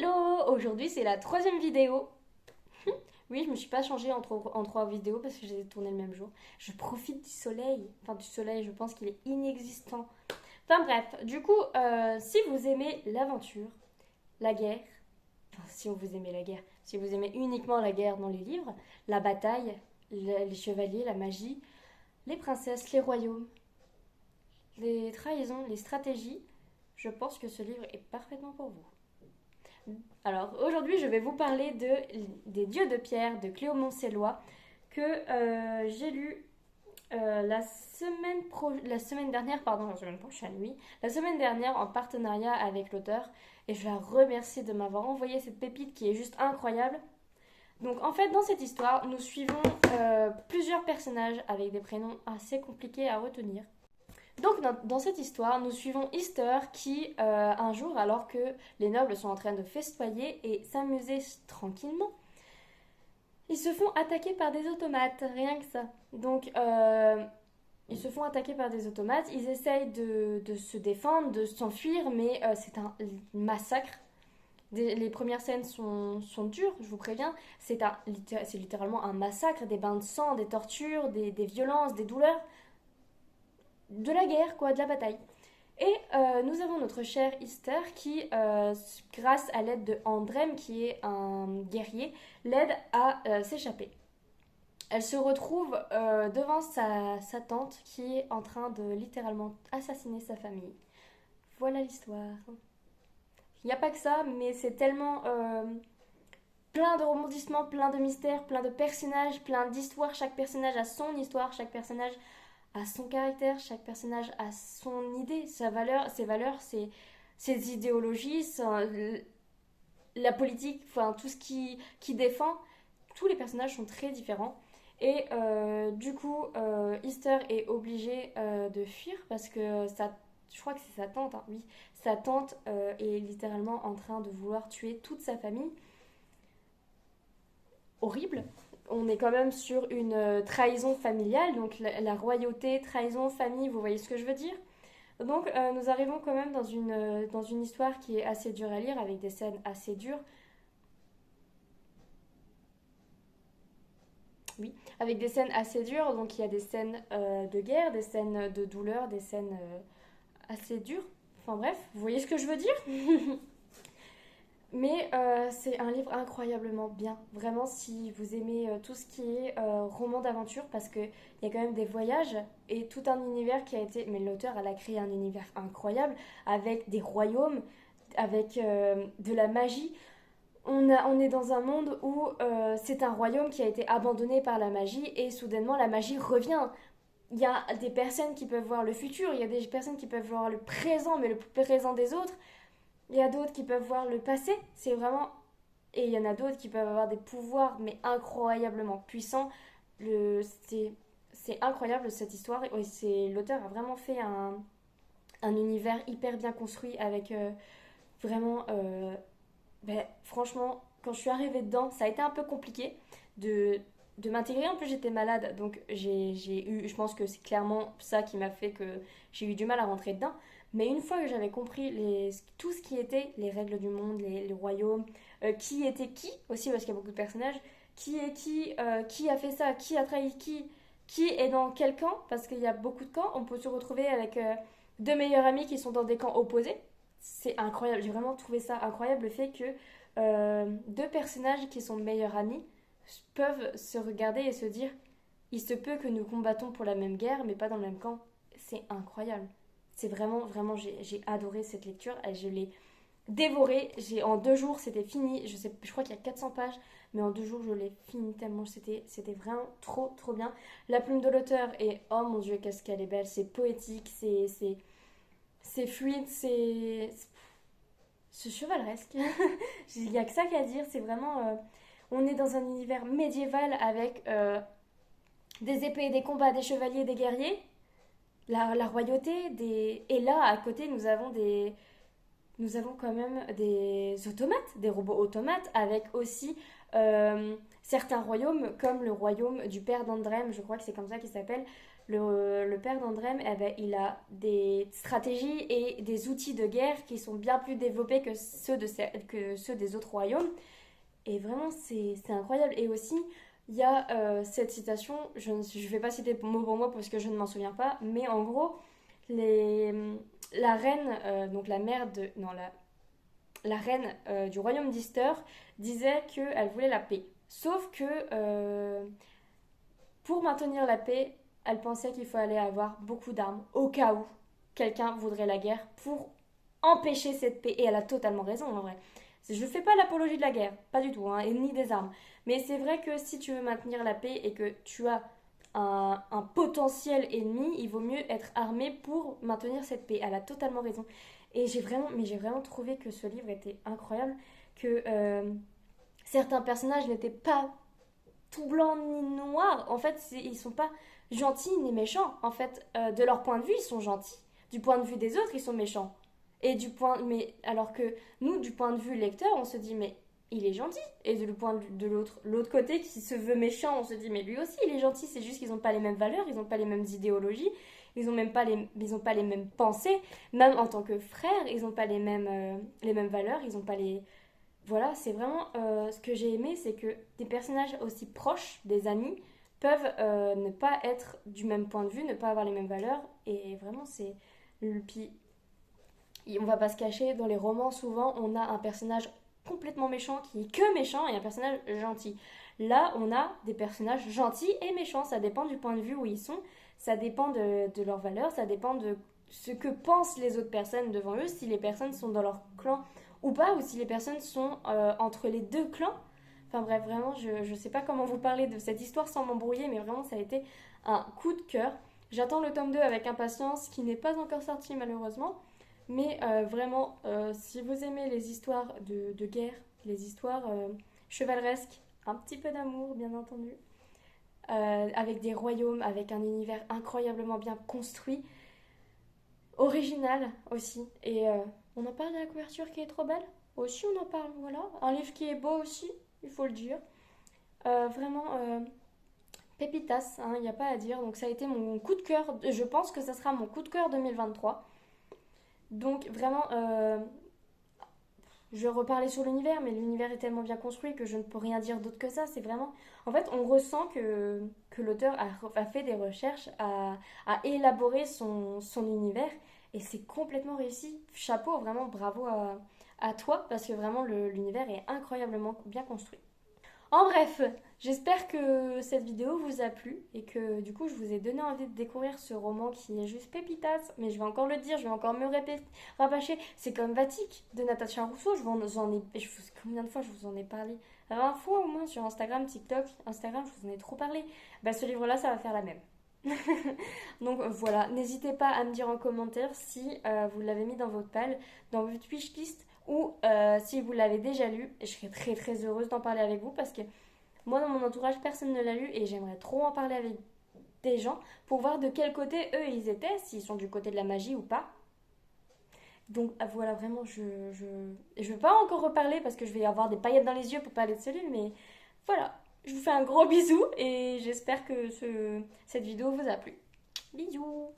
Hello! Aujourd'hui c'est la troisième vidéo. Oui, je me suis pas changée en trois vidéos parce que j'ai tourné le même jour. Je profite du soleil. Enfin du soleil, je pense qu'il est inexistant. Enfin bref, du coup, si vous aimez l'aventure, la guerre, enfin si vous aimez la guerre, si vous aimez uniquement la guerre dans les livres, la bataille, les chevaliers, la magie, les princesses, les royaumes, les trahisons, les stratégies, je pense que ce livre est parfaitement pour vous. Alors aujourd'hui, je vais vous parler des dieux de pierre de Clément Séloi que j'ai lu la semaine dernière, pardon, la semaine prochaine, oui, la semaine dernière en partenariat avec l'auteur et je la remercie de m'avoir envoyé cette pépite qui est juste incroyable. Donc en fait, dans cette histoire, nous suivons plusieurs personnages avec des prénoms assez compliqués à retenir. Donc dans cette histoire, nous suivons Easter qui, un jour, alors que les nobles sont en train de festoyer et s'amuser tranquillement, ils se font attaquer par des automates, rien que ça. Donc ils se font attaquer par des automates, ils essayent de se défendre, de s'enfuir, mais c'est un massacre. Les premières scènes sont dures, je vous préviens. C'est littéralement un massacre, des bains de sang, des tortures, des violences, des douleurs de la guerre, quoi, de la bataille. Et nous avons notre cher Easter qui, grâce à l'aide de Andrem, qui est un guerrier, l'aide à s'échapper. Elle se retrouve devant sa tante qui est en train de littéralement assassiner sa famille. Voilà l'histoire. Il n'y a pas que ça, mais c'est tellement plein de rebondissements, plein de mystères, plein de personnages, plein d'histoires. Chaque personnage a son histoire, chaque personnage a son caractère, chaque personnage a son idée, ses valeurs, ses idéologies, la politique, enfin tout ce qui défend. Tous les personnages sont très différents. Et du coup, Easter est obligé de fuir parce que je crois que c'est sa tante, hein, oui, sa tante est littéralement en train de vouloir tuer toute sa famille. Horrible. On est quand même sur une trahison familiale, donc la royauté, trahison, famille, vous voyez ce que je veux dire. Donc nous arrivons quand même dans une histoire qui est assez dure à lire, avec des scènes assez dures. Oui, avec des scènes assez dures, donc il y a des scènes de guerre, des scènes de douleur, des scènes assez dures. Enfin bref, vous voyez ce que je veux dire. Mais c'est un livre incroyablement bien. Vraiment, si vous aimez tout ce qui est roman d'aventure, parce qu'il y a quand même des voyages et tout un univers qui a été... Mais l'auteur, elle a créé un univers incroyable avec des royaumes, avec de la magie. On est dans un monde où c'est un royaume qui a été abandonné par la magie et soudainement la magie revient. Il y a des personnes qui peuvent voir le futur, il y a des personnes qui peuvent voir le présent, mais le présent des autres. Il y a d'autres qui peuvent voir le passé, c'est vraiment... Et il y en a d'autres qui peuvent avoir des pouvoirs, mais incroyablement puissants. Le... C'est incroyable cette histoire. L'auteur a vraiment fait un univers hyper bien construit avec vraiment... franchement, quand je suis arrivée dedans, ça a été un peu compliqué de m'intégrer. En plus, j'étais malade, donc j'ai eu... Je pense que c'est clairement ça qui m'a fait que j'ai eu du mal à rentrer dedans. Mais une fois que j'avais compris tout ce qui était les règles du monde, les royaumes, qui était qui aussi, parce qu'il y a beaucoup de personnages, qui est qui a fait ça, qui a trahi qui est dans quel camp, parce qu'il y a beaucoup de camps, on peut se retrouver avec deux meilleurs amis qui sont dans des camps opposés. C'est incroyable, j'ai vraiment trouvé ça incroyable, le fait que deux personnages qui sont meilleurs amis peuvent se regarder et se dire, il se peut que nous combattons pour la même guerre, mais pas dans le même camp. C'est incroyable. C'est vraiment, vraiment, j'ai adoré cette lecture. Et je l'ai dévorée. En 2 jours, c'était fini. Je crois qu'il y a 400 pages, mais en 2 jours, je l'ai fini tellement c'était vraiment trop, trop bien. La plume de l'auteur est, oh mon Dieu, qu'est-ce qu'elle est belle. C'est poétique, c'est fluide, c'est chevaleresque. Il n'y a que ça qu'à dire. C'est vraiment, on est dans un univers médiéval avec des épées, des combats, des chevaliers, des guerriers, la royauté, et là à côté nous avons quand même des automates, des robots automates, avec aussi certains royaumes comme le royaume du père d'Andrem, je crois que c'est comme ça qu'il s'appelle, le père d'Andrem, eh ben, il a des stratégies et des outils de guerre qui sont bien plus développés que que ceux des autres royaumes. Et vraiment, c'est incroyable. Et aussi, il y a cette citation, je ne vais pas citer mot pour mot parce que je ne m'en souviens pas, mais en gros, les, la reine, donc la mère de... Non, la reine du royaume d'Easter disait qu'elle voulait la paix. Sauf que pour maintenir la paix, elle pensait qu'il fallait avoir beaucoup d'armes au cas où quelqu'un voudrait la guerre pour empêcher cette paix. Et elle a totalement raison en vrai. Je ne fais pas l'apologie de la guerre, pas du tout, hein, et ni des armes. Mais c'est vrai que si tu veux maintenir la paix et que tu as un potentiel ennemi, il vaut mieux être armé pour maintenir cette paix. Elle a totalement raison. Et j'ai vraiment trouvé que ce livre était incroyable, que certains personnages n'étaient pas tout blanc ni noir. En fait, ils sont pas gentils ni méchants. En fait, de leur point de vue, ils sont gentils. Du point de vue des autres, ils sont méchants. Mais alors que nous, du point de vue lecteur, on se dit mais il est gentil. Et du point de vue de l'autre côté qui se veut méchant, on se dit mais lui aussi il est gentil. C'est juste qu'ils n'ont pas les mêmes valeurs, ils n'ont pas les mêmes idéologies, ils n'ont même pas ils ont pas les mêmes pensées. Même en tant que frères, ils n'ont pas les mêmes valeurs, ils n'ont pas les voilà, c'est vraiment ce que j'ai aimé, c'est que des personnages aussi proches, des amis, peuvent ne pas être du même point de vue, ne pas avoir les mêmes valeurs. Et vraiment, Puis, on va pas se cacher, dans les romans, souvent, on a un personnage complètement méchant qui est que méchant et un personnage gentil. Là, on a des personnages gentils et méchants. Ça dépend du point de vue où ils sont, ça dépend de leurs valeurs, ça dépend de ce que pensent les autres personnes devant eux, si les personnes sont dans leur clan ou pas, ou si les personnes sont entre les deux clans. Enfin bref, vraiment, je sais pas comment vous parler de cette histoire sans m'embrouiller, mais vraiment, ça a été un coup de cœur. J'attends le tome 2 avec impatience, qui n'est pas encore sorti malheureusement. Mais vraiment, si vous aimez les histoires de guerre, les histoires chevaleresques, un petit peu d'amour, bien entendu, avec des royaumes, avec un univers incroyablement bien construit, original aussi. Et on en parle de la couverture qui est trop belle. Aussi, on en parle, voilà. Un livre qui est beau aussi, il faut le dire. Vraiment, pépitas, il n'y a pas à dire. Donc ça a été mon coup de cœur. Je pense que ça sera mon coup de cœur 2023. Donc vraiment, je vais reparler sur l'univers, mais l'univers est tellement bien construit que je ne peux rien dire d'autre que ça. C'est vraiment... En fait, on ressent que l'auteur a fait des recherches, a élaboré son univers, et c'est complètement réussi. Chapeau, vraiment bravo à toi, parce que vraiment l'univers est incroyablement bien construit. En bref, j'espère que cette vidéo vous a plu et que du coup je vous ai donné envie de découvrir ce roman qui est juste pépitas, mais je vais encore le dire, je vais encore me répéter, rabâcher. C'est comme Vatique de Natacha Rousseau, combien de fois je vous en ai parlé? 20 fois au moins sur Instagram, TikTok, Instagram, je vous en ai trop parlé. Bah ce livre-là, ça va faire la même. Donc voilà, n'hésitez pas à me dire en commentaire si vous l'avez mis dans votre palle, dans votre wishlist ou si vous l'avez déjà lu. Je serais très très heureuse d'en parler avec vous parce que moi dans mon entourage personne ne l'a lu et j'aimerais trop en parler avec des gens pour voir de quel côté eux ils étaient, s'ils sont du côté de la magie ou pas. Donc voilà, vraiment je vais pas encore reparler parce que je vais avoir des paillettes dans les yeux pour parler de ce livre, mais voilà, je vous fais un gros bisou et j'espère que cette vidéo vous a plu. Bisous.